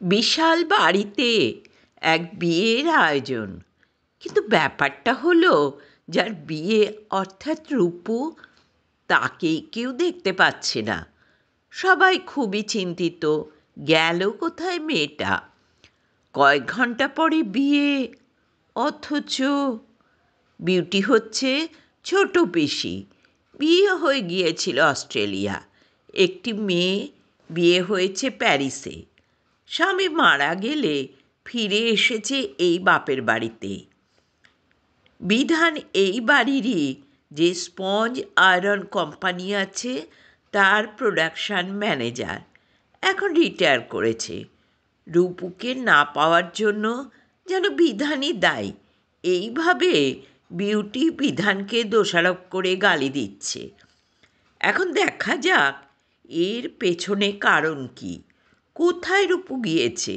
বিশাল বাড়িতে এক বিয়ের আয়োজন, কিন্তু ব্যাপারটা হলো যার বিয়ে অর্থাৎ রূপু, তাকেই কেউ দেখতে পাচ্ছে না। সবাই খুবই চিন্তিত, গেল কোথায় মেয়েটা। কয়েক ঘন্টা পরে বিয়ে, অথচ বিউটি হচ্ছে ছোট পিসি। বিয়ে হয়ে গিয়েছিল অস্ট্রেলিয়া, একটি মেয়ে বিয়ে হয়েছে প্যারিসে। স্বামী মারা গেলে ফিরে এসেছে এই বাপের বাড়িতে। বিধান এই বাড়িরই যে স্পঞ্জ আয়রন কোম্পানি আছে তার প্রোডাকশান ম্যানেজার, এখন রিটায়ার করেছে। রূপুকে না পাওয়ার জন্য যেন বিধানই দায়ী। এইভাবে বিউটি বিধানকে দোষারোপ করে গালি দিচ্ছে। এখন দেখা যাক এর পেছনে কারণ কি, কোথায় রূপু গিয়েছে,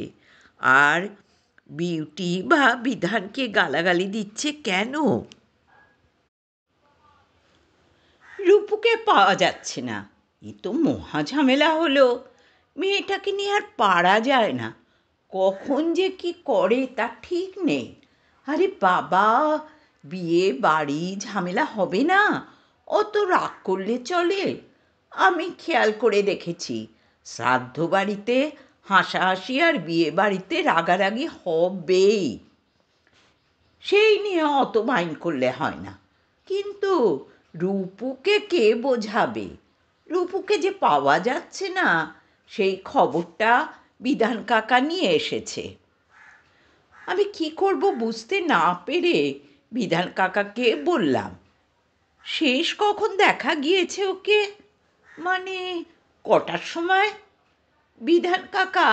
আর বিউটি বা বিধানকে গালাগালি দিচ্ছে কেন। রূপুকে পাওয়া যাচ্ছে না, এ তো মহা ঝামেলা হলো। মেয়েটাকে নিয়ে আর পারা যায় না, কখন যে কি করে তা ঠিক নেই। আরে বাবা, বিয়ে বাড়ি ঝামেলা হবে না, অত রাগ করলে চলে? আমি খেয়াল করে দেখেছি, শ্রাদ্ধ বাড়িতে হাসাহাসি আর বিয়ে বাড়িতে রাগারাগি হবেই। সেই নিয়ে অত মাইন্ড করলে হয় না। কিন্তু রূপুকে কে বোঝাবে? রূপুকে যে পাওয়া যাচ্ছে না, সেই খবরটা বিধান কাকা নিয়ে এসেছে। আমি কি করব বুঝতে না পেরে বিধান কাকাকে বললাম, শেষ কখন দেখা গিয়েছে ওকে, মানে কটার সময়? বিধান কাকা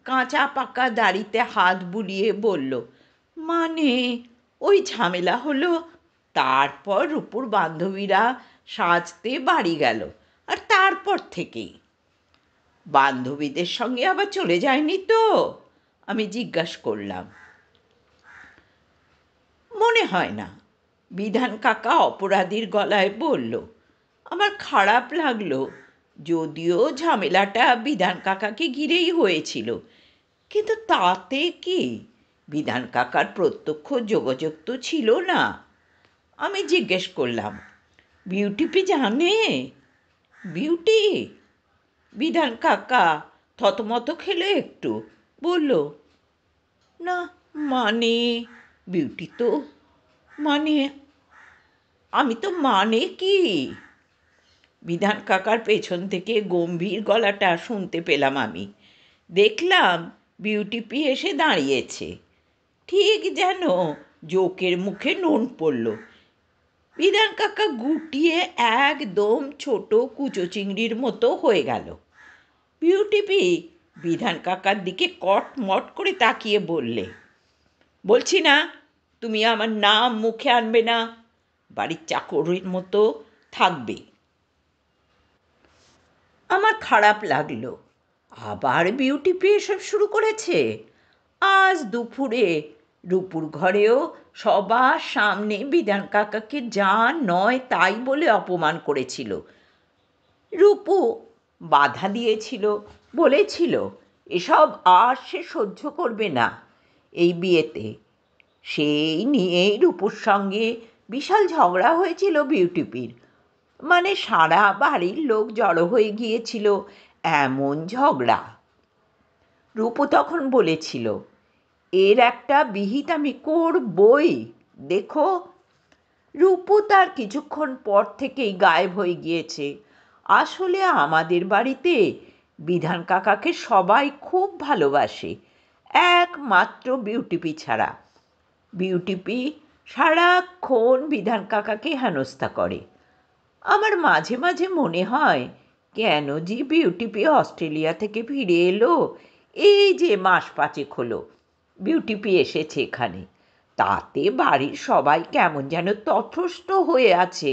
কাঁচা পাকা দাড়িতে হাত বুলিয়ে বলল, মানে ওই ঝামেলা হলো, তারপর রূপুর বান্ধবীরা সাজতে বাড়ি গেল, আর তারপর থেকেই। বান্ধবীদের সঙ্গে আবার চলে যায়নি তো? আমি জিজ্ঞাসা করলাম। মনে হয় না, বিধান কাকা অপরাধীর গলায় বলল। আমার খারাপ লাগলো, যদিও ঝামেলাটা বিধান কাকাকে ঘিরেই হয়েছিল, কিন্তু তাতে কি? বিধান কাকার প্রত্যক্ষ যোগাযোগ তো ছিল না। আমি জিজ্ঞেস করলাম, বিউটিপি জানে? বিউটি? বিধান কাকা থতমত খেলো একটু, বলল, না, মানে বিউটি তো, মানে আমি তো মানে কি? বিধান কাকার পেছন থেকে গম্ভীর গলাটা শুনতে পেলাম আমি। দেখলাম বিউটিপি এসে দাঁড়িয়েছে, ঠিক যেন জোকের মুখে নুন পড়ল। বিধান কাকা গুটিয়ে একদম ছোট কুচো চিংড়ির মতো হয়ে গেল। বিউটিপি বিধান কাকার দিকে কটমট করে তাকিয়ে বললে, বলছি না তুমি আমার নাম মুখে আনবে না, বাড়ির চাকরের মতো থাকবে। আমার খারাপ লাগলো, আবার বিউটিপি এসব শুরু করেছে। আজ দুপুরে রূপুর ঘরেও সবার সামনে বিধান কাকাকে যা নয় তাই বলে অপমান করেছিল। রূপু বাধা দিয়েছিল, বলেছিল এসব আর সে সহ্য করবে না এই বিয়েতে। সেই নিয়েই রূপুর সঙ্গে বিশাল ঝগড়া হয়েছিল বিউটিপির, মানে সারা বাড়ির লোক জড়ো হয়ে গিয়েছিল, এমন ঝগড়া। রূপু তখন বলেছিল, এর একটা বিহিত আমি করবই, দেখো। রূপু তার কিছুক্ষণ পর থেকেই গায়েব হয়ে গিয়েছে। আসলে আমাদের বাড়িতে বিধান কাকাকে সবাই খুব ভালোবাসে, একমাত্র বিউটিপি ছাড়া। বিউটিপি সারাক্ষণ বিধান কাকাকে হেনস্থা করে। আমার মাঝে মাঝে মনে হয়, কেন যে বিউটিপি অস্ট্রেলিয়া থেকে ফিরে এলো। এই যে মাস পাঁচেক হলো বিউটিপি এসেছে এখানে, তাতে বাড়ির সবাই কেমন যেন তথস্থ হয়ে আছে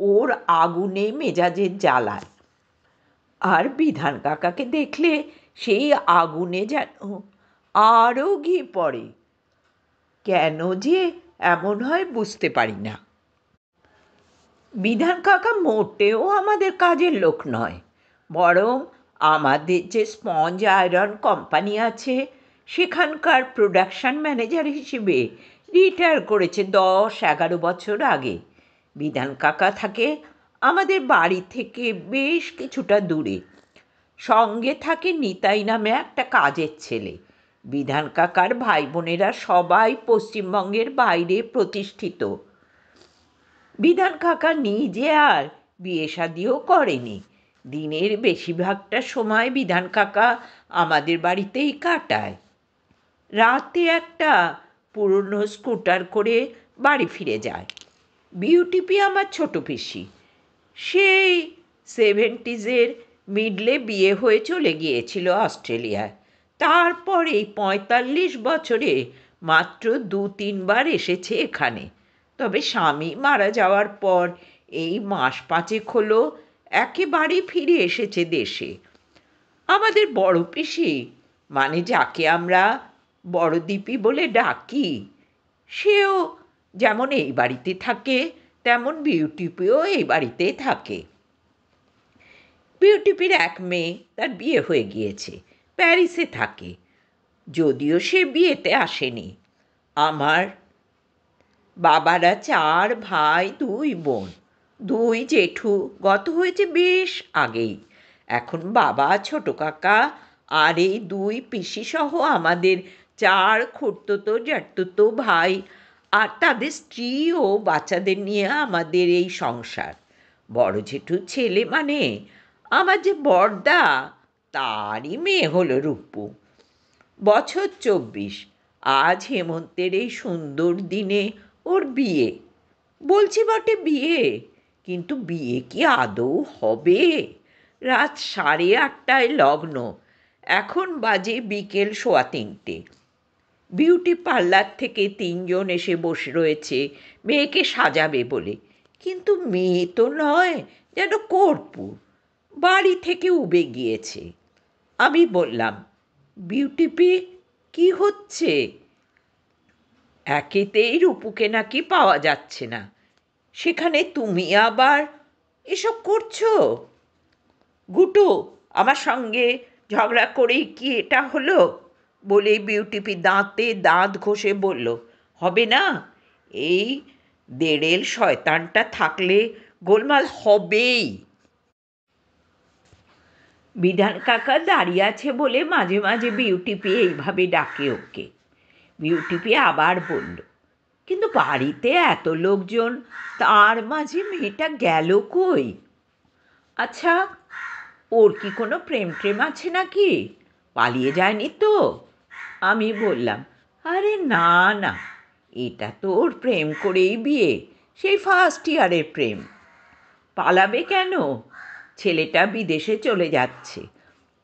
ওর আগুনে মেজাজের জ্বালায়। আর বিধান কাকাকে দেখলে সেই আগুনে যেন আরও ঘি পড়ে। কেন যে এমন হয় বুঝতে পারি না। বিধান কাকা মোটেও আমাদের কাজের লোক নয়, বরং আমাদের যে স্পঞ্জ আয়রন কোম্পানি আছে সেখানকার প্রোডাকশন ম্যানেজার হিসেবে রিটায়ার করেছে 10-11 বছর আগে। বিধান কাকা থাকে আমাদের বাড়ি থেকে বেশ কিছুটা দূরে। সঙ্গে থাকে নিতাই নামে একটা কাজের ছেলে। বিধান কাকার ভাই বোনেরা সবাই পশ্চিমবঙ্গের বাইরে প্রতিষ্ঠিত। বিধান কাকা নিজে আর বিয়ে শাদিও করেনি। দিনের বেশিরভাগটা সময় বিধান কাকা আমাদের বাড়িতেই কাটায়। রাতে একটা পুরনো স্কুটার করে বাড়ি ফিরে যায়। বিউটিপি আমার ছোট পিসি। সেই 70s মিডলে বিয়ে হয়ে চলে গিয়েছিল অস্ট্রেলিয়ায়। তারপর এই 45 বছরে মাত্র 2-3 বার এসেছে এখানে। তবে স্বামী মারা যাওয়ার পর এই মাস 5 হলো একেবারে ফিরে এসেছে দেশে। আমাদের বড় পিসি, মানে যাকে আমরা বড়দিপি বলে ডাকি, সেও যেমন এই বাড়িতে থাকে তেমন বিউটিপিও এই বাড়িতে থাকে। বিউটিপির এক মেয়ে, তার বিয়ে হয়ে গিয়েছে, প্যারিসে থাকে। যদিও সে বিয়েতে আসেনি। আমার বাবারা 4 ভাই 2 বোন, 2 জেঠু গত হয়েছে বেশ আগেই। এখন বাবা, ছোট কাকা আর এই 2 পিসি সহ আমাদের 4 খুড়তুতো জ্যাঠতুতো ভাই আর তাদের স্ত্রী ও বাচ্চাদের নিয়ে আমাদের এই সংসার। বড় জেঠুর ছেলে মানে আমার যে বড়দা, তারই মেয়ে হলো রূপু। বছর 24। আজ হেমন্তের এই সুন্দর দিনে ওর বিয়ে। বলছি বটে বিয়ে, কিন্তু বিয়ে কি আদৌ হবে? রাত 8:30টায় লগ্ন, এখন বাজে বিকেল 3:15। বিউটি পার্লার থেকে 3 জন এসে বসে রয়েছে মেয়েকে সাজাবে বলে, কিন্তু মেয়ে তো নয়, যেন কর্পূর, বাড়ি থেকে উবে গিয়েছে। আমি বললাম, বিউটিপি কি হচ্ছে? একেতেই রূপুকে নাকি পাওয়া যাচ্ছে না, সেখানে তুমি আবার এসব করছো। গুটু, আমার সঙ্গে ঝগড়া করেই কি এটা হলো? বলে বিউটিপি দাঁতে দাঁত ঘষে বলল, হবে না? এই দেড়েল শয়তানটা থাকলে গোলমাল হবেই। বিধান কাকা দাঁড়িয়ে আছে বলে মাঝে মাঝে বিউটিপি এইভাবে ডাকে ওকে। বিউটিপি আবার বলল, কিন্তু বাড়িতে এত লোকজন, তার মাঝে মেয়েটা গেল কই? আচ্ছা, ওর কি কোনো প্রেম ট্রেম আছে নাকি? পালিয়ে যায়নি তো? আমি বললাম, আরে না না, এটা তো ওর প্রেম করেই বিয়ে, সেই ফার্স্ট ইয়ারের প্রেম। পালাবে কেন? ছেলেটা বিদেশে চলে যাচ্ছে,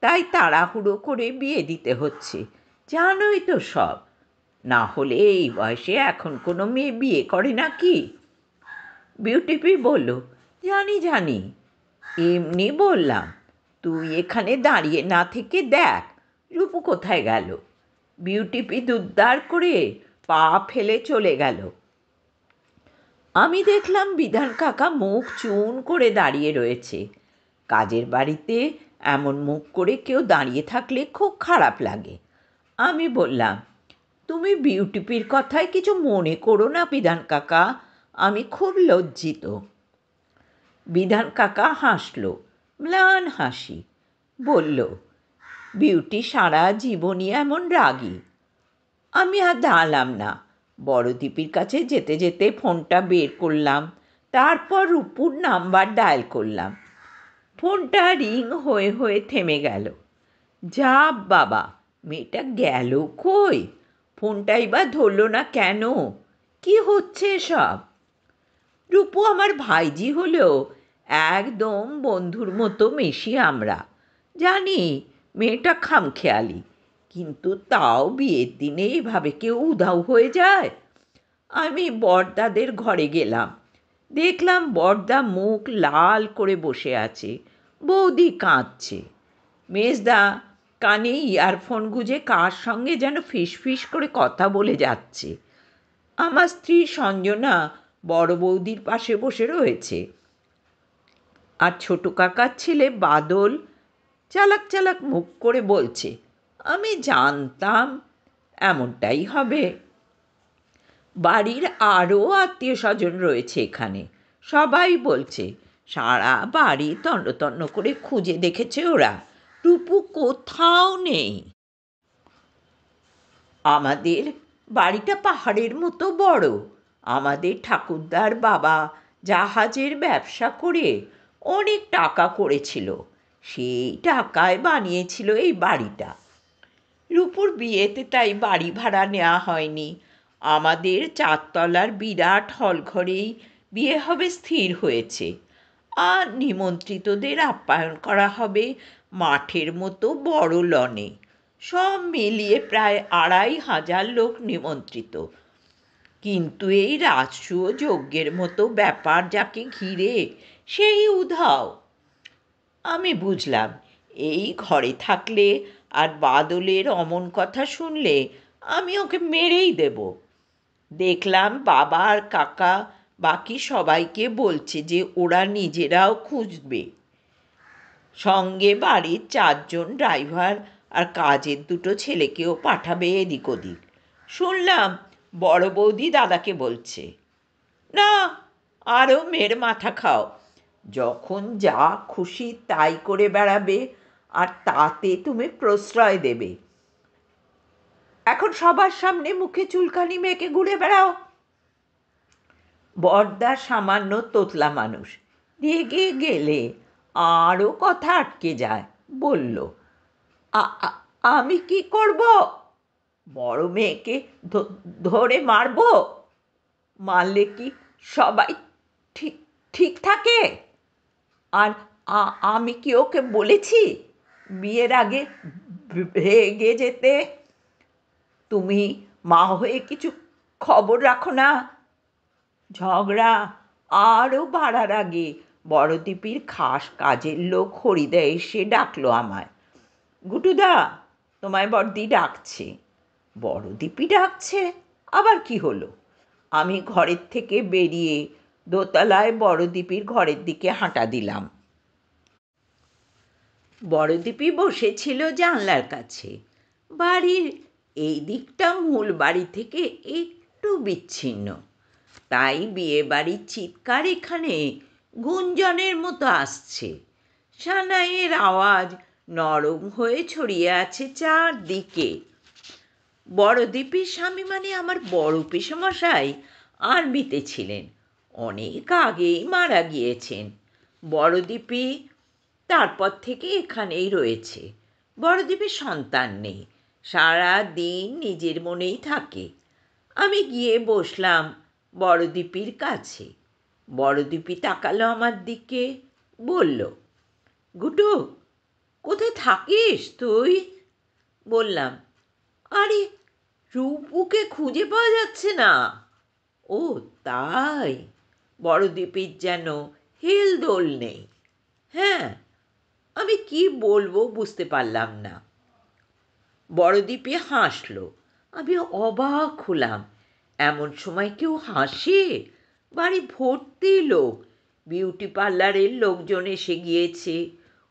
তাই তাড়াহুড়ো করে বিয়ে দিতে হচ্ছে। জানোই তো সব, না হলে এই বয়সে এখন কোনো মেয়ে বিয়ে করে নাকি? বিউটিপি বলল, জানি জানি, এমনি বললাম। তুই এখানে দাঁড়িয়ে না থেকে দেখ রূপু কোথায় গেল। বিউটিপি দুদ্দার করে পা ফেলে চলে গেল। আমি দেখলাম বিধান কাকা মুখ চুন করে দাঁড়িয়ে রয়েছে। কাজের বাড়িতে এমন মুখ করে কেউ দাঁড়িয়ে থাকলে খুব খারাপ লাগে। আমি বললাম, তুমি বিউটিপির কথায় কিছু মনে করো না বিধান কাকা, আমি খুব লজ্জিত। বিধান কাকা হাসল, ম্লান হাসি। বলল, বিউটি সারা জীবনই এমন রাগী। আমি আর দাঁড়ালাম না, বড়দিপির কাছে যেতে যেতে ফোনটা বের করলাম, তারপর রূপুর নাম্বার ডায়াল করলাম। ফোনটা রিং হয়ে হয়ে থেমে গেল। যা বাবা, মেয়েটা গেল কই? ফোনটাই বা ধরল না কেন? কি হচ্ছে সব? রূপু আমার ভাইজি হলেও একদম বন্ধুর মতো মেশি আমরা। জানি মেয়েটা খামখেয়ালি, কিন্তু তাও বিয়ের দিনে এভাবে কেউ উধাও হয়ে যায়? আমি বড়দাদের ঘরে গেলাম, দেখলাম বড়দা মুখ লাল করে বসে আছে, বৌদি কাঁদছে। মেজদা কানে ইয়ারফোন গুঁজে কার সঙ্গে যেন ফিসফিস করে কথা বলে যাচ্ছে। আমার স্ত্রী সঞ্জনা বড় বৌদির পাশে বসে রয়েছে, আর ছোট কাকার ছেলে বাদল চালাক চালাক মুখ করে বলছে, আমি জানতাম এমনটাই হবে। বাড়ির আরও আত্মীয় স্বজন রয়েছে এখানে, সবাই বলছে সারা বাড়ি তন্ন তন্ন করে খুঁজে দেখেছে ওরা, রূপু কোথাও নেই। আমাদের বাড়িটা পাহাড়ের মতো বড়। আমাদের ঠাকুরদার বাবা জাহাজের ব্যবসা করে অনেক টাকা করেছিল, সেই টাকায় বানিয়েছিল এই বাড়িটা। রূপুর বিয়েতে তাই বাড়ি ভাড়া নেওয়া হয়নি, আমাদের 4 তলার বিরাট হল ঘরেই বিয়ে হবে স্থির হয়েছে। আর নিমন্ত্রিতদের আপ্যায়ন করা হবে মাঠের মতো বড় লনে। সব মিলিয়ে প্রায় 2500 লোক নিমন্ত্রিত। কিন্তু এই রাজসূয় যজ্ঞের মতো ব্যাপার যাকে ঘিরে, সেই উধাও। আমি বুঝলাম এই ঘরে থাকলে আর বাদলের অমন কথা শুনলে আমি ওকে মেরেই দেব। দেখলাম বাবা আর কাকা বাকি সবাইকে বলছে যে ওরা নিজেরাও খুঁজবে, সঙ্গে বাড়ির 4 জন ড্রাইভার আর কাজের 2 ছেলেকেও পাঠাবে এদিক ওদিক। শুনলাম বড় বৌদি দাদাকে বলছে, না, আরও মেয়ের মাথা খাও, যখন যা খুশি তাই করে বেড়াবে আর তাতে তুমি প্রশ্রয় দেবে। এখন সবার সামনে মুখে চুলকানি মেখে ঘুরে বেড়াও। বড়দা সামান্য তোতলা মানুষ, রেগে গেলে আরও কথা আটকে যায়। বলল, আমি কি করব? বড় মেয়েকে ধরে মারব? মারলে কি সবাই ঠিক ঠিক থাকে? আর আমি কি ওকে বলেছি বিয়ের আগে ভেগে যেতে? তুমি মা হয়ে কিছু খবর রাখো না? ঝগড়া আরও বাড়ার আগে বড়দিপির খাস কাজের লোক হরিদা এসে ডাকলো আমায়। গুটুদা, তোমায় বড়দি ডাকছে। বড়দিপি ডাকছে, আবার কি হলো? আমি ঘরের থেকে বেরিয়ে দোতলায় বড়দিপির ঘরের দিকে হাঁটা দিলাম। বড়দিপি বসেছিল জানলার কাছে। বাড়ির এই দিকটা মূল বাড়ি থেকে একটু বিচ্ছিন্ন, তাই বিয়ে বাড়ির চিৎকার এখানে গুঞ্জনের মতো আসছে। সানাইয়ের আওয়াজ নরম হয়ে ছড়িয়ে আছে চারদিকে। বড়দিপির স্বামী মানে আমার বড় পিসেমশাই আর্মিতে ছিলেন, অনেক আগেই মারা গিয়েছেন। বড়দিপি তারপর থেকে এখানেই রয়েছে। বড়দিপির সন্তান নেই, সারা দিন নিজের মনেই থাকে। আমি গিয়ে বসলাম বড়দিপির কাছে। বড়দিপি তাকালো আমার দিকে, বলল, গুটু, কোথায় থাকিস তুই? বললাম, আরে, রূপুকে খুঁজে পাওয়া যাচ্ছে না। ও তাই? বড়দিপির যেন হেলদোল নেই। হ্যাঁ, আমি কি বলবো বুঝতে পারলাম না। বড়দিপি হাসল। আমি অবাক হলাম, এমন সময় কেউ হাসে? বাড়ি ভর্তি লোক, বিউটি পার্লারের লোকজন এসে গিয়েছে।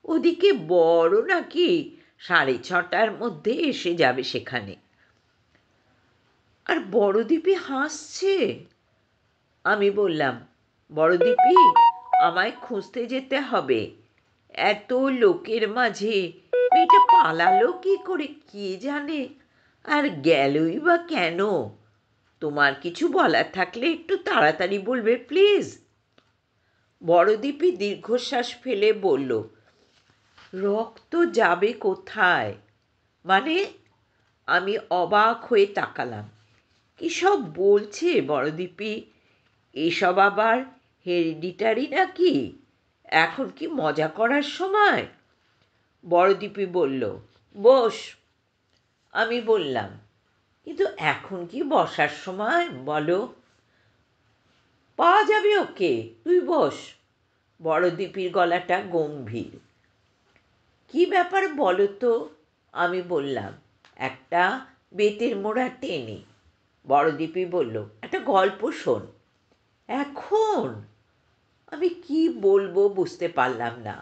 ওদিকে বড় নাকি 6:30টার মধ্যে এসে যাবে সেখানে। আর বড়দিপি হাসছে। আমি বললাম, বড়দিপি, আমায় খুঁজতে যেতে হবে। এত লোকের মাঝে মেয়েটা পালালো কি করে কে জানে, আর গেলই বা কেন? তোমার কিছু বলার থাকলে একটু তাড়াতাড়ি বলবে প্লিজ। বড়দিপি দীর্ঘশ্বাস ফেলে বলল, রক্ত যাবে কোথায়? মানে? আমি অবাক হয়ে তাকালাম। কী সব বলছে বড়দিপি? এসব আবার হেরিডিটারি নাকি? এখন কি মজা করার সময়? বড়দিপি বলল, বস। আমি বললাম, কিন্তু এখন কি বসার সময় বলো? পাওয়া যাবে ওকে, তুই বস। বড়দিপির গলাটা গম্ভীর। কি ব্যাপার বলো তো? আমি বললাম, একটা বেতের মোড়া টেনে। বড়দিপি বলল, একটা গল্প শোন। এখন? আমি কি বলবো বুঝতে পারলাম না।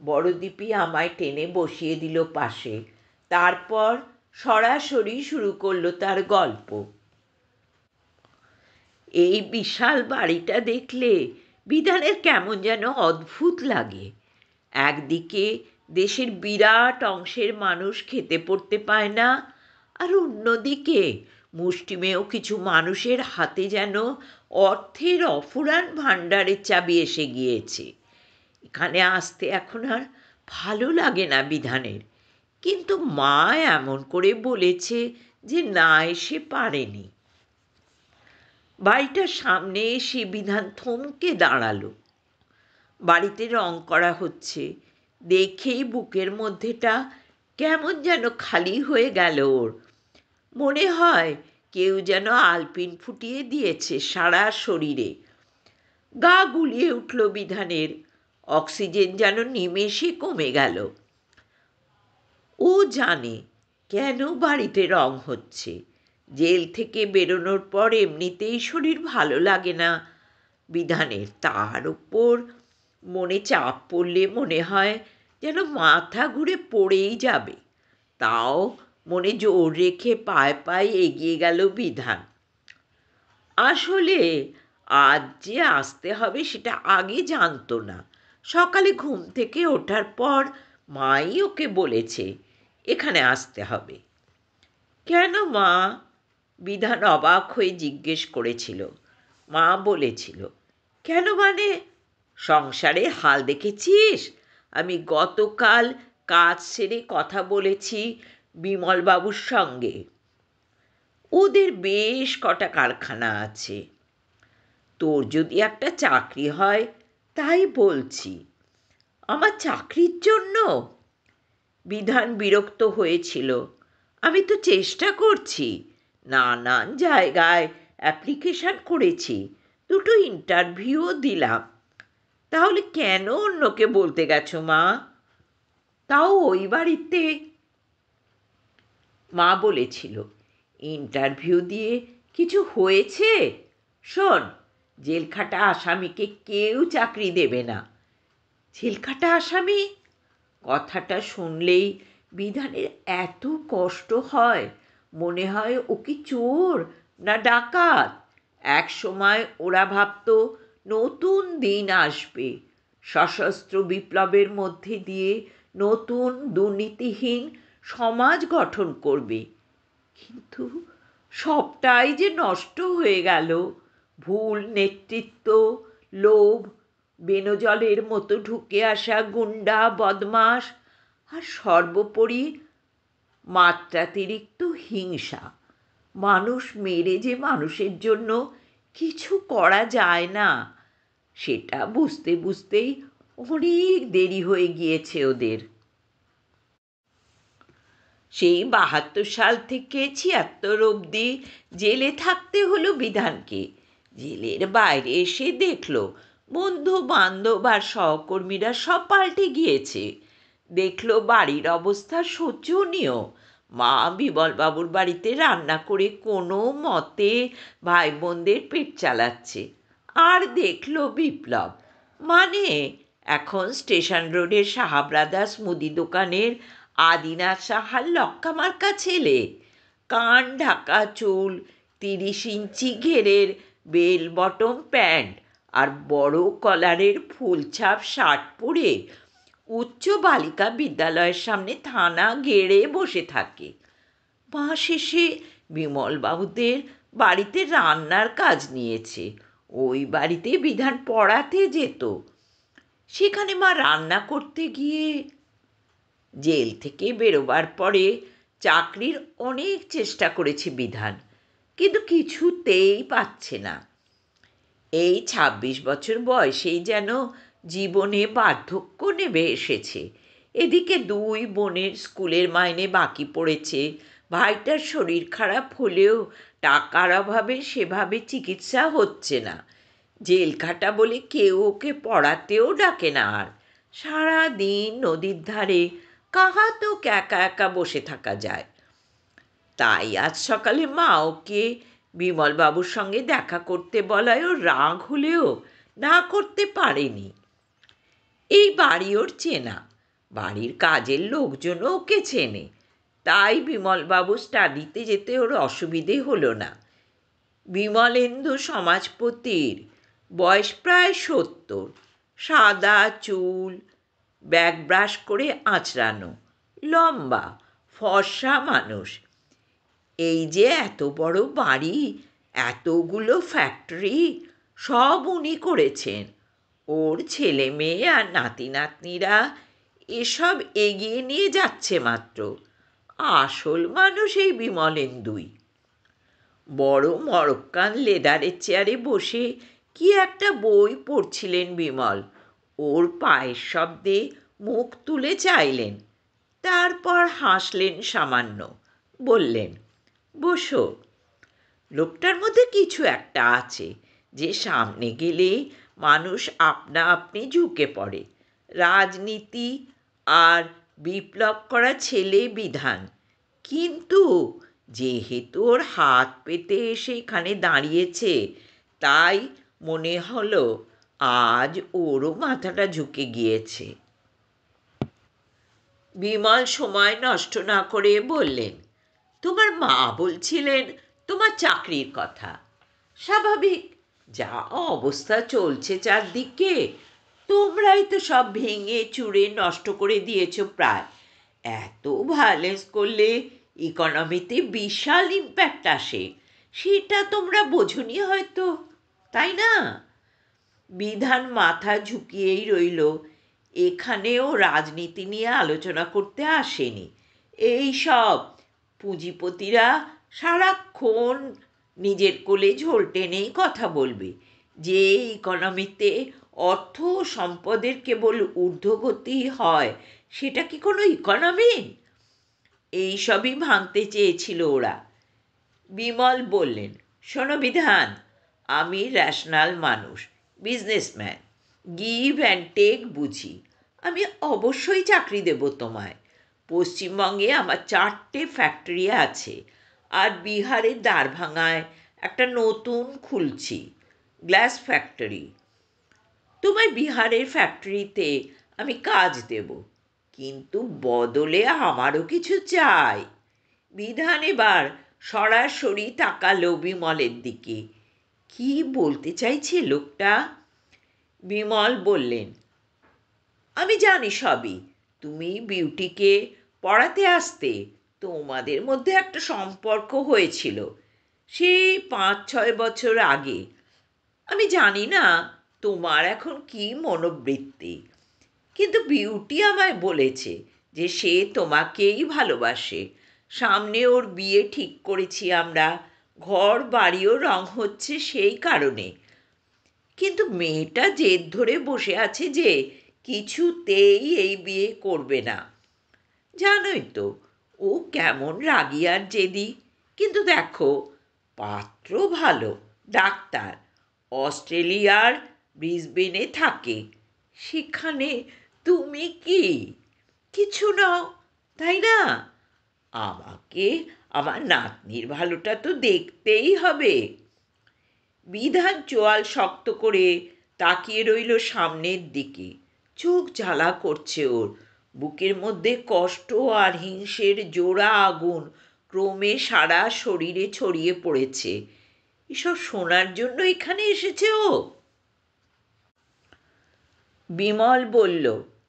বড়দিপি আমায় টেনে বসিয়ে দিল পাশে। তারপর সরাসরি শুরু করলো তার গল্প। এই বিশাল বাড়িটা দেখলে বিধানের কেমন যেন অদ্ভুত লাগে। একদিকে দেশের বিরাট অংশের মানুষ খেতে পড়তে পায় না, আর অন্যদিকে মুষ্টিমেয় কিছু মানুষের হাতে যেন অর্থের অফুরান ভাণ্ডারের চাবি এসে গিয়েছে। এখানে আসতে এখন আর ভালো লাগে না বিধানের, কিন্তু মা এমন করে বলেছে যে না এসে পারেনি। বাড়িটার সামনে এসে বিধান থমকে দাঁড়ালো। বাড়িতে রং করা হচ্ছে দেখেই বুকের মধ্যেটা কেমন যেন খালি হয়ে গেল ওর। মনে হয় কেউ যেন আলপিন ফুটিয়ে দিয়েছে সারা শরীরে। গা গুলিয়ে উঠল বিধানের, অক্সিজেন যেন নিমেষে কমে গেল। ও জানে কেন বাড়িতে রং হচ্ছে। জেল থেকে বেরোনোর পর এমনিতেই শরীর ভালো লাগে না বিধানের, তার উপর মনে চাপ পড়লে মনে হয় যেন মাথা ঘুরে পড়েই যাবে। তাও মনে জোর রেখে পায়ে পায়ে এগিয়ে গেল বিধান। আসলে আজ যে আসতে হবে সেটা আগে জানতো না। সকালে ঘুম থেকে ওঠার পর মাই ওকে বলেছে এখানে আসতে হবে। কেন মা? বিধান অবাক হয়ে জিজ্ঞেস করেছিল। মা বলেছিল, কেন মানে? সংসারের হাল দেখেছিস? আমি গতকাল কাজ সেরে কথা বলেছি বিমলবাবুর সঙ্গে। ওদের বেশ কটা কারখানা আছে। তোর যদি একটা চাকরি হয় তাই বলছি। আমার চাকরির জন্য? বিধান বিরক্ত হয়েছিল। আমি তো চেষ্টা করছি, নানান জায়গায় অ্যাপ্লিকেশন করেছি, দুটো ইন্টারভিউও দিলাম। তাহলে কেন অন্যকে বলতে গেছো মা? তাও ওই বাড়িতে। মা বলেছিল, ইন্টারভিউ দিয়ে কিছু হয়েছে? শোন, জেলখাটা আসামিকে কেউ চাকরি দেবে না। জেলখাটা আসামি? কথাটা শুনলেই বিধানের এত কষ্ট হয়, মনে হয় ও কি চোর না ডাকাত। এক সময় ওরা ভাবত নতুন দিন আসবে, সশস্ত্র বিপ্লবের মধ্যে দিয়ে নতুন দুর্নীতিহীন সমাজ গঠন করবে। কিন্তু সবটাই যে নষ্ট হয়ে গেল। ভুল নেতৃত্ব, লোভ, বেনজলের মতো ঢুকে আসা গুন্ডা বদমাশ, আর সর্বোপরি মাত্রাতিরিক্ত হিংসা। মানুষ মেরে যে মানুষের জন্য কিছু করা যায় না, সেটা বুঝতে বুঝতেই অনেক দেরি হয়ে গিয়েছে ওদের। সেই ৭২ সাল থেকে ৭৬ অবধি জেলে থাকতে হলো বিধানকে। জেলের বাইরে এসে দেখল বন্ধু বান্ধব আর সহকর্মীরা সব পাল্টে গিয়েছে। দেখল বাড়ির অবস্থা শোচনীয়। মা বিমলবাবুর বাড়িতে রান্না করে কোনো মতে ভাই বোনদের পেট চালাচ্ছে। আর দেখল বিপ্লব, মানে এখন স্টেশন রোডের সাহা ব্রাদার্স মুদি দোকানের আদিনাথ সাহার লক্কামার্কা ছেলে। কান ঢাকা চুল, ৩০ ইঞ্চি ঘেরের বেল বটম প্যান্ট আর বড় কলারের ফুলছাপ শার্ট পরে উচ্চ বালিকা বিদ্যালয়ের সামনে থানা গেড়ে বসে থাকে। মাস শেষে বিমলবাবুদের বাড়িতে রান্নার কাজ নিয়েছে। ওই বাড়িতে বিধান পড়াতে যেত। সেখানে মা রান্না করতে গিয়ে। জেল থেকে বেরোবার পরে চাকরির অনেক চেষ্টা করেছে বিধান, কিন্তু কিছুতেই পাচ্ছে না। এই ২৬ বছর বয়সেই যেন জীবনে বার্ধক্য নেমে এসেছে। এদিকে ২ বোনের স্কুলের মাইনে বাকি পড়েছে। ভাইটার শরীর খারাপ হলেও টাকার অভাবে সেভাবে চিকিৎসা হচ্ছে না। জেলখাটা বলে কেউ ওকে পড়াতেও ডাকে না আর। সারা দিন নদীর ধারে কাহাতো একা একা বসে থাকা যায়। তাই আজ সকালে মা ওকে বিমলবাবুর সঙ্গে দেখা করতে বলায় ওর রাগ হলেও না করতে পারেনি। এই বাড়ি ওর চেনা, বাড়ির কাজের লোকজনও ওকে চেনে, তাই বিমলবাবু স্টাডিতে যেতে ওর অসুবিধে হলো না। বিমলেন্দু সমাজপতির বয়স প্রায় 70, সাদা চুল, ব্যাক ব্রাশ করে আঁচড়ানো, লম্বা ফর্সা মানুষ। এই যে এত বড় বাড়ি, এতগুলো ফ্যাক্টরি, সব উনি করেছেন। ওর ছেলে মেয়ে আর নাতি নাতনিরা এসব এগিয়ে নিয়ে যাচ্ছে মাত্র। আসল মানুষ এই বিমলেন্দুই। বড় মরক্কান লেদারের চেয়ারে বসে কি একটা বই পড়ছিলেন বিমল। ওর পায়ের শব্দে মুখ তুলে চাইলেন, তারপর হাসলেন সামান্য, বললেন, বসো। লোকটার মধ্যে কিছু একটা আছে যে সামনে গেলে মানুষ আপনা আপনি ঝুঁকে পড়ে। রাজনীতি আর বিপ্লব করা ছেলে বিধান, কিন্তু যেহেতু ওর হাত পেতে এসে এখানে দাঁড়িয়েছে, তাই মনে হলো আজ ওরও মাথাটা ঝুঁকে গিয়েছে। বিমল সময় নষ্ট না করে বললেন, তোমার মা বলছিলেন তোমার চাকরির কথা। স্বাভাবিক, যা অবস্থা চলছে চারদিকে, তোমরাই তো সব ভেঙে চুরে নষ্ট করে দিয়েছ প্রায়। এত ভায়োলেন্স করলে ইকোনমিতে বিশাল ইম্প্যাক্ট আসে, সেটা তোমরা বোঝনি হয়তো, তাই না? বিধান মাথা ঝুঁকিয়েই রইল। এখানেও রাজনীতি নিয়ে আলোচনা করতে আসেনি। এই সব পুঁজিপতিরা সারাক্ষণ নিজের কোলে ঝোল টেনেই কথা বলবে যে ইকোনমিতে অর্থ ও সম্পদের কেবল ঊর্ধ্বগতি হয়, সেটা কি কোনো ইকোনমি? এই সবই ভাঙতে চেয়েছিল ওরা। বিমল বললেন, শোনো বিধান, আমি র্যাশনাল মানুষ, বিজনেসম্যান, গিভ অ্যান্ড টেক বুঝি। আমি অবশ্যই চাকরি দেব তোমায়। পশ্চিমবঙ্গে আমার 4টে ফ্যাক্টরি আছে, আর বিহারের দ্বারভাঙায় একটা নতুন খুলছি, গ্লাস ফ্যাক্টরি। তোমায় বিহারের ফ্যাক্টরিতে আমি কাজ দেব, কিন্তু বদলে আমারও কিছু চাই। বিধান এবার সরাসরি তাকালো বিমলের দিকে। কি বলতে চাইছে লোকটা? বিমল বললেন, আমি জানি সবই। তুমি বিউটিকে পড়াতে আসতে, তোমাদের মধ্যে একটা সম্পর্ক হয়েছিল সেই 5-6 বছর আগে। আমি জানি না তোমার এখন কি মনোবৃত্তি, কিন্তু বিউটি আমায় বলেছে যে সে তোমাকেই ভালোবাসে। সামনে ওর বিয়ে ঠিক করেছি আমরা, ঘর বাড়িও রং হচ্ছে সেই কারণে। কিন্তু মেয়েটা জেদ ধরে বসে আছে যে কিছুতেই এই বিয়ে করবে না। জানোই তো ও কেমন রাগী আর জেদি। কিন্তু দেখো, পাত্র ভালো, ডাক্তার, অস্ট্রেলিয়ার ব্রিসবেনে থাকে। সেখানে তুমি কি কিছু নাও, তাই না? আমাকে আমার নাতনির ভালোটা তো দেখতেই হবে। বিধান চোয়াল শক্ত করে তাকিয়ে রইল সামনের দিকে। চোখ জ্বালা করছে ওর। বুকের মধ্যে কষ্ট আর হিংসের জোড়া আগুন ক্রমে সারা শরীরে ছড়িয়ে পড়েছে। এসব শোনার জন্য এখানে এসেছে ও? বিমল বলল,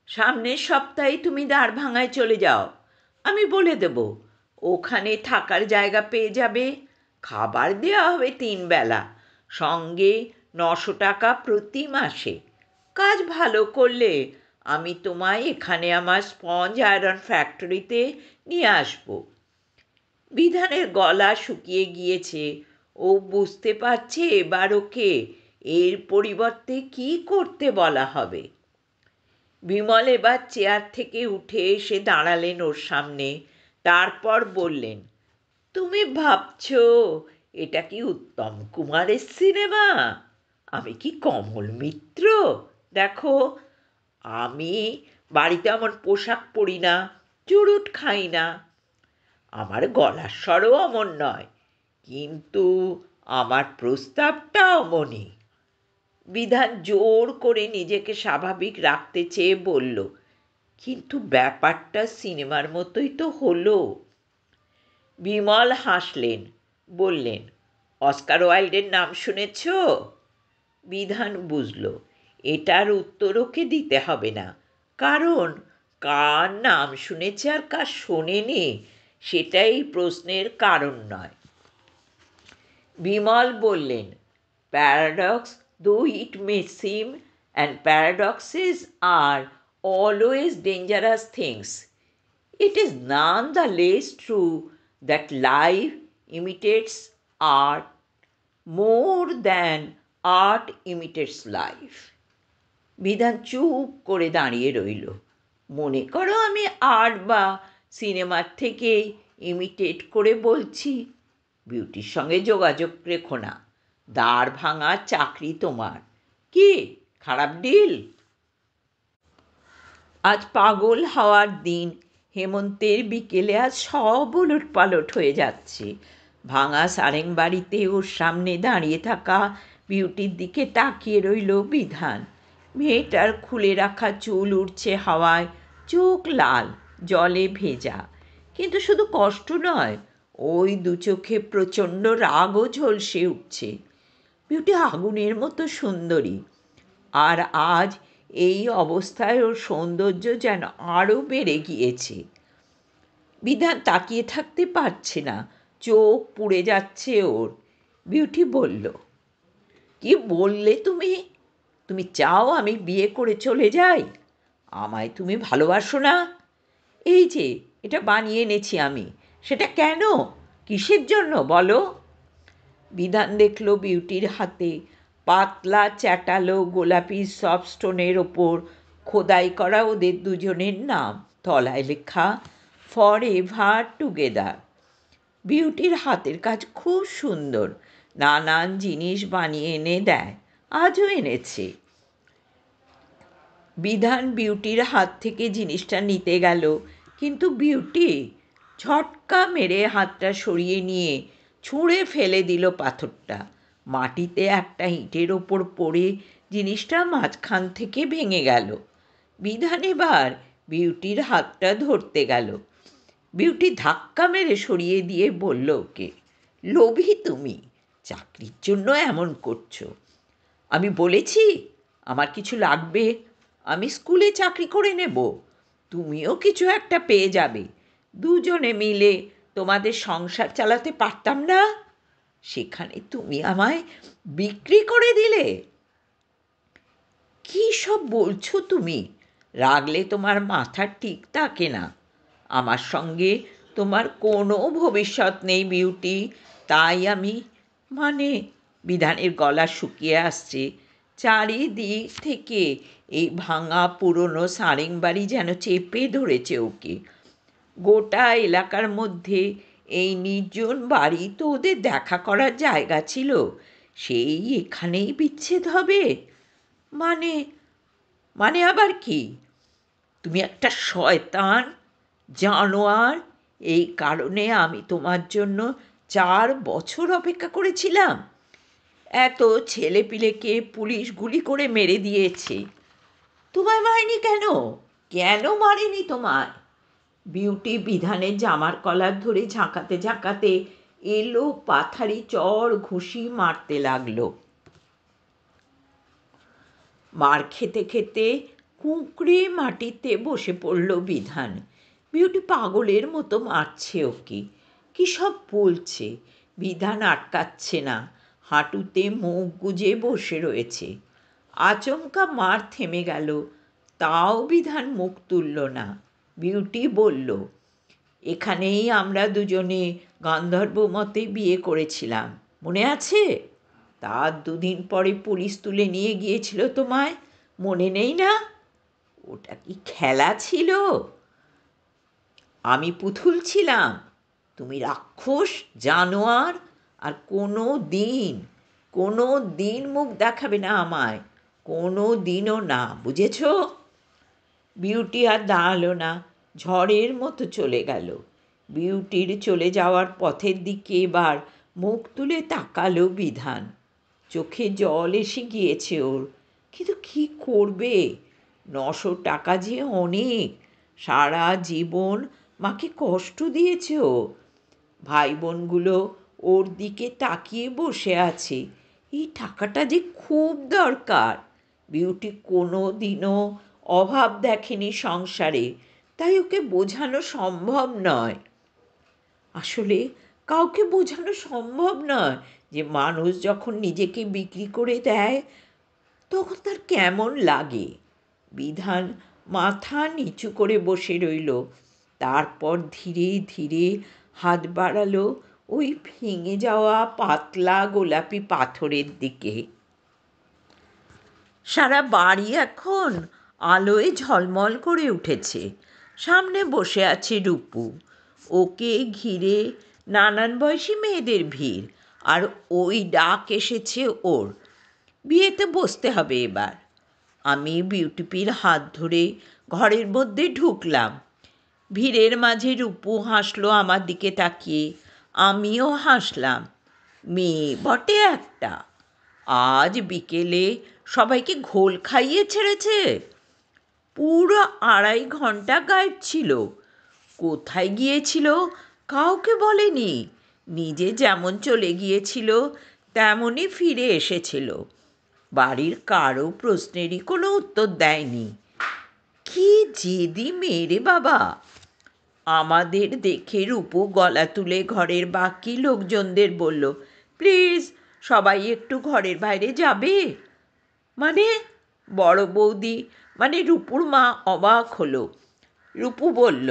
সামনের সপ্তাহে তুমি দ্বারভাঙায় চলে যাও। আমি বলে দেব, ওখানে থাকার জায়গা পেয়ে যাবে। খাবার দেওয়া হবে 3 বেলা, সঙ্গে 900 টাকা প্রতি মাসে। কাজ ভালো করলে আমি তোমায় এখানে আমার স্পঞ্জ আয়রন ফ্যাক্টরিতে নিয়ে আসবো। বিধানের গলা শুকিয়ে গিয়েছে। ও বুঝতে পারছে এবার ওকে এর পরিবর্তে কি করতে বলা হবে। বিমল এবার চেয়ার থেকে উঠে এসে দাঁড়ালেন ওর সামনে। তারপর বললেন, তুমি ভাবছো এটা কি উত্তম কুমারের সিনেমা? আমি কি কমল মিত্র? দেখো, আমি বাড়িতে আমার পোশাক পরি না, চুরুট খাই না, আমার গলার স্বরও অমন নয়, কিন্তু আমার প্রস্তাবটা অমনি। বিধান জোর করে নিজেকে স্বাভাবিক রাখতে চেয়ে বলল, কিন্তু ব্যাপারটা সিনেমার মতোই তো হলো। বিমল হাসলেন, বললেন, অস্কার ওয়াইল্ডের নাম শুনেছ? বিধান বুঝল এটার উত্তর ওকে দিতে হবে না, কারণ কার নাম শুনেছে আর কার শোনেনি সেটাই প্রশ্নের কারণ নয়। বিমল বললেন, paradox though it may seem, and paradoxes are always dangerous things, it is none the less true that life imitates art more than art imitates life. বিধান চুপ করে দাঁড়িয়ে রইল। মনে করো আমি আর্ট বা সিনেমার থেকেই ইমিটেট করে বলছি। বিউটির সঙ্গে যোগাযোগ রেখো না, দাঁড় ভাঙা চাকরি তোমার। কি খারাপ ডিল? আজ পাগল হওয়ার দিন। হেমন্তের বিকেলে আজ সব উলটপালট হয়ে যাচ্ছে। ভাঙা সারেংবাড়িতে ওর সামনে দাঁড়িয়ে থাকা বিউটির দিকে তাকিয়ে রইল বিধান। মেয়েটার খুলে রাখা চুল উড়ছে হাওয়ায়, চোখ লাল, জলে ভেজা। কিন্তু শুধু কষ্ট নয়, ওই দু চোখে প্রচণ্ড রাগও ঝলসে উঠছে। বিউটি আগুনের মতো সুন্দরী, আর আজ এই অবস্থায় ওর সৌন্দর্য যেন আরও বেড়ে গিয়েছে। বিধান তাকিয়ে থাকতে পারছে না, চোখ পুড়ে যাচ্ছে ওর। বিউটি বলল, কি বললে তুমি? তুমি চাও আমি বিয়ে করে চলে যাই? আমায় তুমি ভালোবাসো না? এই যে এটা বানিয়ে এনেছি আমি, সেটা কেন, কিসের জন্য বলো? বিধান দেখল বিউটির হাতে পাতলা চ্যাটালো গোলাপি সফট স্টোনের ওপর খোদাই করা ওদের দুজনের নাম, তলায় লেখা ফর এভার টুগেদার। বিউটির হাতের কাজ খুব সুন্দর, নানান জিনিস বানিয়ে এনে দেয়, আজও এনেছে। বিধান বিউটির হাত থেকে জিনিসটা নিতে গেল, কিন্তু বিউটি ঝটকা মেরে হাতটা সরিয়ে নিয়ে ছুঁড়ে ফেলে দিল পাথরটা। মাটিতে একটা ইটের ওপর পড়ে জিনিসটা মাঝখান থেকে ভেঙে গেল। বিধান এবার বিউটির হাতটা ধরতে গেল। বিউটি ধাক্কা মেরে সরিয়ে দিয়ে বলল ওকে, লোভী তুমি, চাকরির জন্য এমন করছো। আমি বলেছি আমার কিছু লাগবে, আমি স্কুলে চাকরি করে নেব, তুমিও কিছু একটা পেয়ে যাবে, দুজনে মিলে তোমাদের সংসার চালাতে পারতাম না? সেখানে তুমি আমায় বিক্রি করে দিলে। কী সব বলছো তুমি? রাগলে তোমার মাথা ঠিক থাকে না। আমার সঙ্গে তোমার কোনো ভবিষ্যৎ নেই বিউটি, তাই আমি মানে বিধানের গলা শুকিয়ে আসছে। চারিদিক থেকে এই ভাঙা পুরনো সারেংবাড়ি যেন চেপে ধরেছে ওকে। গোটা এলাকার মধ্যে এই নির্জন বাড়ি তো ওদের দেখা করার জায়গা ছিল, সেই এখানেই বিচ্ছেদ হবে? মানে মানে আবার কি? তুমি একটা শয়তান, জানোয়ার। এই কারণে আমি তোমার জন্য 4 বছর অপেক্ষা করেছিলাম। এত ছেলেপিলেকে পুলিশ গুলি করে মেরে দিয়েছে, তোমায় মারেনি কেন? কেন মারেনি তোমায়? বিউটি বিধানের জামার কলার ধরে ঝাঁকাতে ঝাঁকাতে এলো পাথারি চড় ঘুষি মারতে লাগলো। মার খেতে খেতে কুঁকড়ে মাটিতে বসে পড়ল বিধান। বিউটি পাগলের মতো মারছে ওকে, কী সব বলছে। বিধান আটকাচ্ছে না, হাঁটুতে মুখ গুজে বসে রয়েছে। আচমকা মার থেমে গেল, তাও বিধান মুখ তুলল না। বিউটি বলল, এখানেই আমরা দুজনে গান্ধর্ব মতে বিয়ে করেছিলাম, মনে আছে? তার 2 দিন পরে পুলিশ তুলে নিয়ে গিয়েছিল তোমায়, মনে নেই না? ওটা কি খেলা ছিল? আমি পুতুল ছিলাম, তুমি রাক্ষস, জানোয়ার। আর কোনো দিন মুখ দেখাবে না আমায়, কোনো দিনও না, বুঝেছ? বিউটি আর দাঁড়ালো না, ঝড়ের মতো চলে গেল। বিউটির চলে যাওয়ার পথের দিকে এবার মুখ তুলে তাকালো বিধান। চোখে জল এসে গিয়েছে ওর, কিন্তু কী করবে? 900 টাকা যে অনেক, সারা জীবন মাকে কষ্ট দিয়েছে ও। ভাই বোনগুলো ওর দিকে তাকিয়ে বসে আছে। এই টাকাটা যে খুব দরকার। বিউটি কোনো দিনও অভাব দেখেনি সংসারে, তাই ওকে বোঝানো সম্ভব নয়। আসলে কাউকে বোঝানো সম্ভব নয় যে মানুষ যখন নিজেকে বিক্রি করে দেয় তখন তার কেমন লাগে। বিধান মাথা নিচু করে বসে রইল, তারপর ধীরে ধীরে হাত বাড়ালো ওই ভেঙে যাওয়া পাতলা গোলাপি পাথরের দিকে। সারা বাড়ি এখন আলোয় ঝলমল করে উঠেছে। সামনে বসে আছে রূপু, ওকে ঘিরে নানান বয়সী মেয়েদের ভিড়, আর ওই ডাক এসেছে ওর, বিয়েতে বসতে হবে এবার। আমি বিউটিপির হাত ধরে ঘরের মধ্যে ঢুকলাম। ভিড়ের মাঝে রূপু হাসলো আমার দিকে তাকিয়ে, আমিও হাসলাম। মেয়ে বটে একটা, আজ বিকেলে সবাইকে ঘোল খাইয়ে ছেড়েছে। পুরো 2.5 ঘন্টা গায়েব ছিল। কোথায় গিয়েছিল কাউকে বলেনি। নিজে যেমন চলে গিয়েছিল তেমনই ফিরে এসেছিল। বাড়ির কারো প্রশ্নেরই কোনো উত্তর দেয়নি। কি জেদি মেয়ে বাবা! আমাদের দেখে রূপু গলা তুলে ঘরের বাকি লোকজনদের বলল, প্লিজ সবাই একটু ঘরের বাইরে যাবে। মানে? বড় বৌদি মানে রূপুর মা অবাক হলো। রূপু বলল,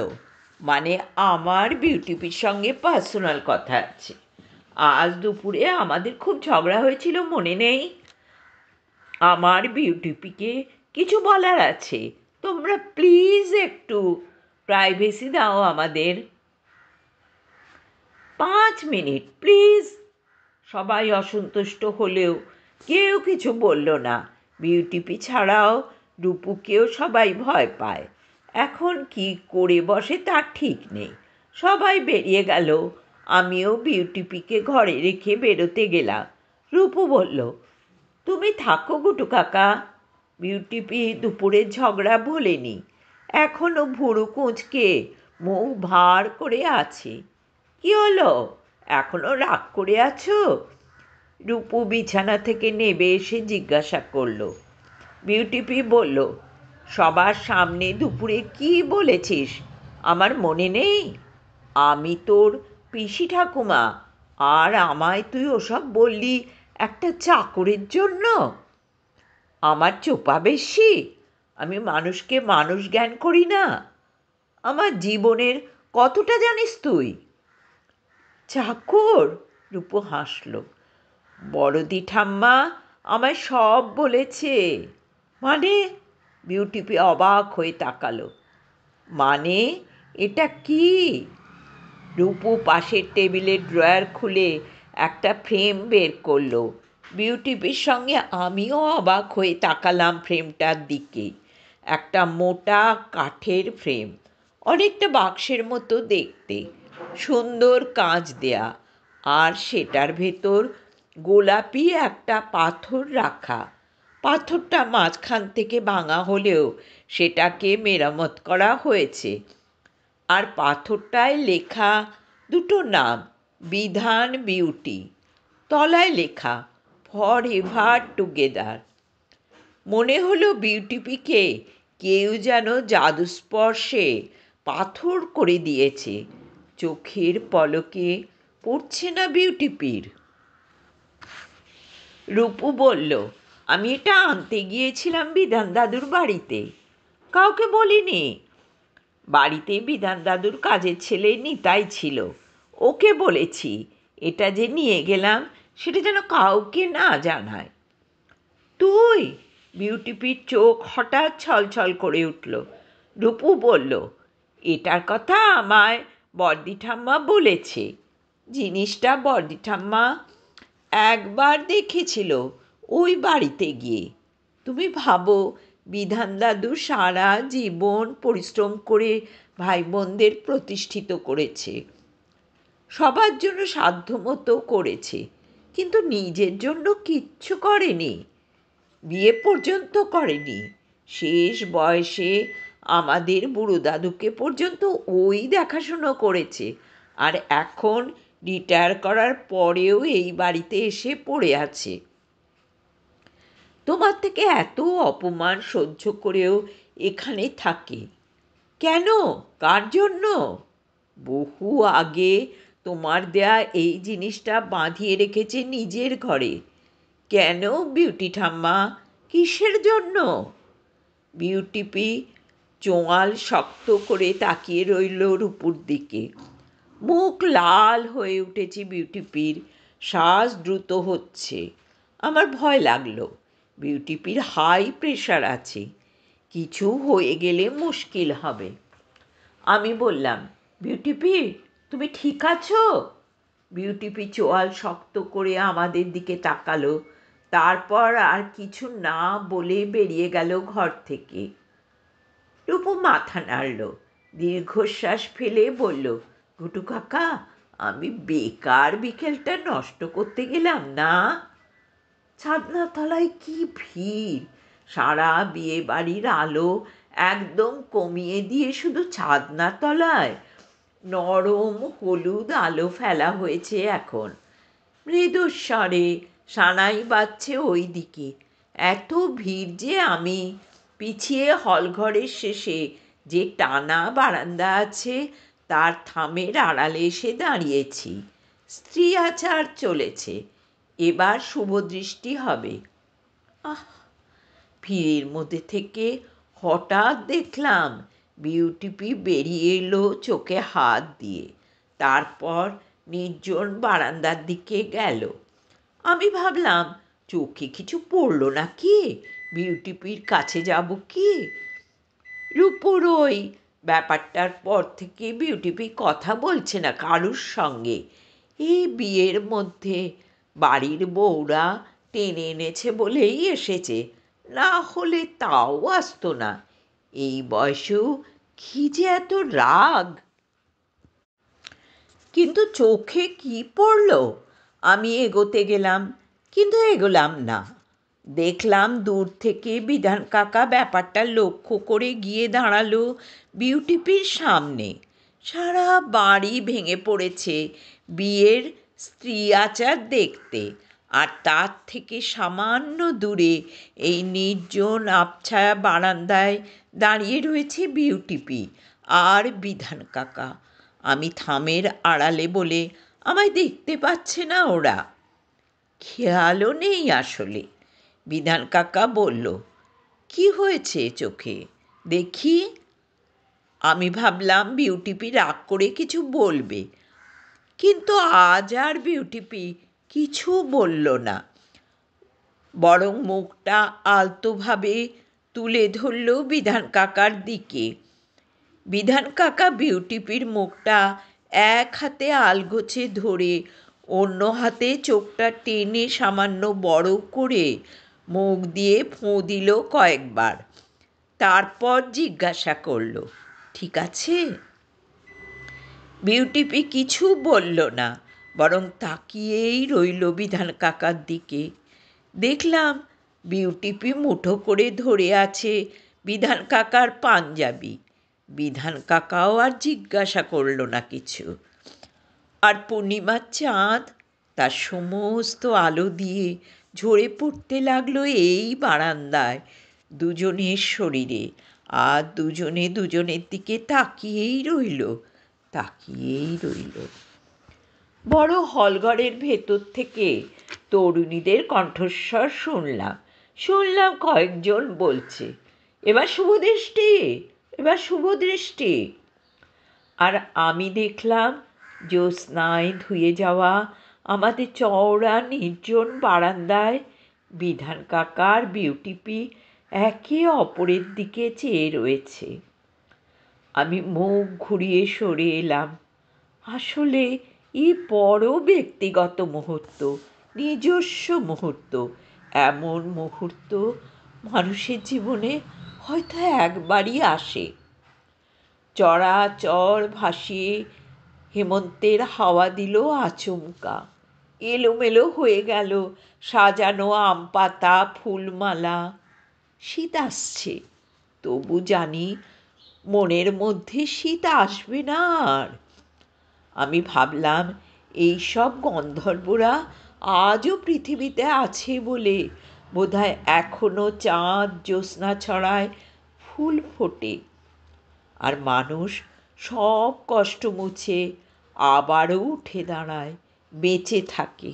মানে আমার বিউটিপির সঙ্গে পার্সোনাল কথা আছে। আজ দুপুরে আমাদের খুব ঝগড়া হয়েছিল, মনে নেই? আমার বিউটিপিকে কিছু বলার আছে, তোমরা প্লিজ একটু প্রাইভেসি দাও আমাদের। 5 মিনিট প্লিজ। সবাই অসন্তুষ্ট হলেও কেউ কিছু বলল না। বিউটিপি ছাড়াও রূপুকেও সবাই ভয় পায়। এখন কি করে বসে তার ঠিক নেই। সবাই বেরিয়ে গেল। আমিও বিউটিপিকে ঘরে রেখে বেরোতে গেলাম। রূপু বলল, তুমি থাকো গুটু কাকা। বিউটিপি দুপুরের ঝগড়া ভোলেনি, এখনও ভুরু কুঁচকে মুখ ভার করে আছে। কি হলো, এখনো রাগ করে আছো? রূপু বিছানা থেকে নেবে এসে জিজ্ঞাসা করল। বিউটিপি বলল, সবার সামনে দুপুরে কি বলেছিস আমার মনে নেই? আমি তোর পিসি ঠাকুমা, আর আমায় তুই ওসব বললি একটা চাকরের জন্য? আমার চোপা বেশি? আমি মানুষকে মানুষ জ্ঞান করি না? আমার জীবনের কতটা জানিস তুই? চাকর? রূপু হাসল। বড়দি ঠাম্মা আমায় সব বলেছে। মানে? বিউটিপি অবাক হয়ে তাকালো। মানে এটা কি? রূপু পাশের টেবিলের ড্রয়ার খুলে একটা ফ্রেম বের করলো। বিউটিপির সঙ্গে আমিও অবাক হয়ে তাকালাম ফ্রেমটার দিকে। একটা মোটা কাঠের ফ্রেম, অনেকটা বাক্সের মতো দেখতে, সুন্দর কাঁচ দেয়া, আর সেটার ভেতর গোলাপি একটা পাথর রাখা। পাথরটা মাঝখান থেকে ভাঙা হলেও সেটাকে মেরামত করা হয়েছে। আর পাথরটায় লেখা দুটো নাম, বিধান বিউটি। তলায় লেখা ফর এভার টুগেদার। মনে হলো বিউটিপিকে কেউ যেন জাদুস্পর্শে পাথর করে দিয়েছে। চোখের পলকে পড়ছে না বিউটিপির। রূপু বলল, আমি এটা আনতে গিয়েছিলাম বিধান দাদুর বাড়িতে, কাউকে বলিনি। বাড়িতে বিধান দাদুর কাজের ছেলে নিতাই ছিল, ওকে বলেছি এটা যে নিয়ে গেলাম সেটা যেন কাউকে না জানায়। তুই? বিউটিপির চোখ হঠাৎ ছলছল করে উঠল। রূপু বলল, এটার কথা আমায় বড়দি ঠাম্মা বলেছে। জিনিসটা বড়দি ঠাম্মা একবার দেখেছিল ওই বাড়িতে গিয়ে। তুমি ভাবো, বিধান দাদু সারা জীবন পরিশ্রম করে ভাই বোনদের প্রতিষ্ঠিত করেছে, সবার জন্য সাধ্যমতো করেছে, কিন্তু নিজের জন্য কিচ্ছু করেনি, বিয়ে পর্যন্ত করেনি। শেষ বয়সে আমাদের বুড়ো দাদুকে পর্যন্ত ওই দেখাশুনো করেছে, আর এখন রিটায়ার করার পরেও এই বাড়িতে এসে পড়ে আছে। তোমার থেকে এত অপমান সহ্য করেও এখানে থাকে কেন? কার জন্য? বহু আগে তোমার দেয়া এই জিনিসটা বাঁধিয়ে রেখেছে নিজের ঘরে। কেন বিউটি ঠাম্মা? কিসের জন্য? বিউটিপি চোয়াল শক্ত করে তাকিয়ে রইল রূপুর দিকে। মুখ লাল হয়ে উঠেছে বিউটিপির, শ্বাস দ্রুত হচ্ছে। আমার ভয় লাগলো। বিউটিপির হাই প্রেশার আছে, কিছু হয়ে গেলে মুশকিল হবে। আমি বললাম, বিউটিপি তুমি ঠিক আছো? বিউটিপি চোয়াল শক্ত করে আমাদের দিকে তাকালো, তারপর আর কিছু না বলে বেরিয়ে গেল ঘর থেকে। রূপু মাথা নাড়ল, দীর্ঘশ্বাস ফেলে বলল, ঘুটু কাকা, আমি বেকার বিকেলটা নষ্ট করতে গেলাম না? ছাদনাতলায় কি ভিড়! সারা বিয়ে বাড়ির আলো একদম কমিয়ে দিয়ে শুধু ছাদনাতলায় নরম হলুদ আলো ফেলা হয়েছে এখন। মৃদুস্বরে সানাই বাজছে ওই দিকে। এত ভিড় যে আমি পিছিয়ে হলঘরের শেষে যে টানা বারান্দা আছে তার থামের আড়ালে এসে দাঁড়িয়েছি। স্ত্রী আচার চলেছে, এবার শুভদৃষ্টি হবে। আহ! ভিড়ের মধ্যে থেকে হঠাৎ দেখলাম বিউটিপি বেরিয়ে এলো চোখে হাত দিয়ে, তারপর নির্জন বারান্দার দিকে গেল। আমি ভাবলাম, চোখে কিছু পড়ল নাকি, বিউটিপির কাছে যাব কি? রূপুর ওই ব্যাপারটার পর থেকে বিউটিপি কথা বলছে না কারুর সঙ্গে। এই বিয়ের মধ্যে বাড়ির বউরা টেনে এনেছে বলেই এসেছে, না হলে তাও আসতো না। এই বয়সেও কি যে এত রাগ! কিন্তু চোখে কি পড়ল? আমি এগোতে গেলাম, কিন্তু এগোলাম না। দেখলাম দূর থেকে বিধান কাকা ব্যাপারটা লক্ষ্য করে গিয়ে দাঁড়ালো বিউটিপির সামনে। সারা বাড়ি ভেঙে পড়েছে বিয়ের স্ত্রী আচার দেখতে, আর তার থেকে সামান্য দূরে এই নির্জন আবছায়া বারান্দায় দাঁড়িয়ে রয়েছে বিউটিপি আর বিধান কাকা। আমি থামের আড়ালে বলে আমায় দেখতে পাচ্ছে না ওরা। খেয়ালও নেই আসলে। বিধান কাকা বলল, কি হয়েছে চোখে দেখি? আমি ভাবলাম বিউটিপি রাগ করে কিছু বলবে, কিন্তু আজ আর বিউটিপি কিছু বলল না, বরং মুখটা আলতোভাবে তুলে ধরল বিধান কাকার দিকে। বিধান কাকা বিউটিপির মুখটা এক হাতে আলগোছে ধরে অন্য হাতে চোখটা টেনে সামান্য বড় করে মুখ দিয়ে ফোঁ দিল কয়েকবার, তারপর জিজ্ঞাসা করল, ঠিক আছে? বিউটিপি কিছু বলল না, বরং তাকিয়েই রইল বিধান কাকার দিকে। দেখলাম বিউটিপি মুঠো করে ধরে আছে বিধান কাকার পাঞ্জাবি। বিধান কাকাও আর জিজ্ঞাসা করল না কিছু। আর পূর্ণিমার চাঁদ তার সমস্ত আলো দিয়ে ঝরে পড়তে লাগলো এই বারান্দায় দুজনের শরীরে, আর দুজনে দুজনের দিকে তাকিয়েই রইল। বড় হলঘরের ভেতর থেকে তরুণীদের কণ্ঠস্বর শুনলাম কয়েকজন বলছে, এবার শুভদৃষ্টি। আর আমি দেখলাম জ্যোৎস্নায় ধুয়ে যাওয়া আমাদের চওড়া নির্জন বারান্দায় বিধান কাকার বিউটিপি একে অপরের দিকে চেয়ে রয়েছে। আমি মুখ ঘুরিয়ে সরে এলাম। আসলে এই বড় ব্যক্তিগত মুহূর্ত, নিজস্ব মুহূর্ত। এমন মুহূর্ত মানুষের জীবনে হয়তো একবারই আসে। চরাচর ভাসিয়ে হেমন্তের হাওয়া দিল আচমকা। এলোমেলো হয়ে গেল সাজানো আম পাতা, ফুলমালা। শীত আসছে, তবু জানি মনের মধ্যে শীত আসবে না আর। আমি ভাবলাম এইসব গন্ধর্বরা আজও পৃথিবীতে আছে বলে বোধহয় এখনো চাঁদ জ্যোৎস্না ছড়ায়, ফুল ফোটে, আর মানুষ সব কষ্ট মুছে আবারও উঠে দাঁড়ায়, বেঁচে থাকে।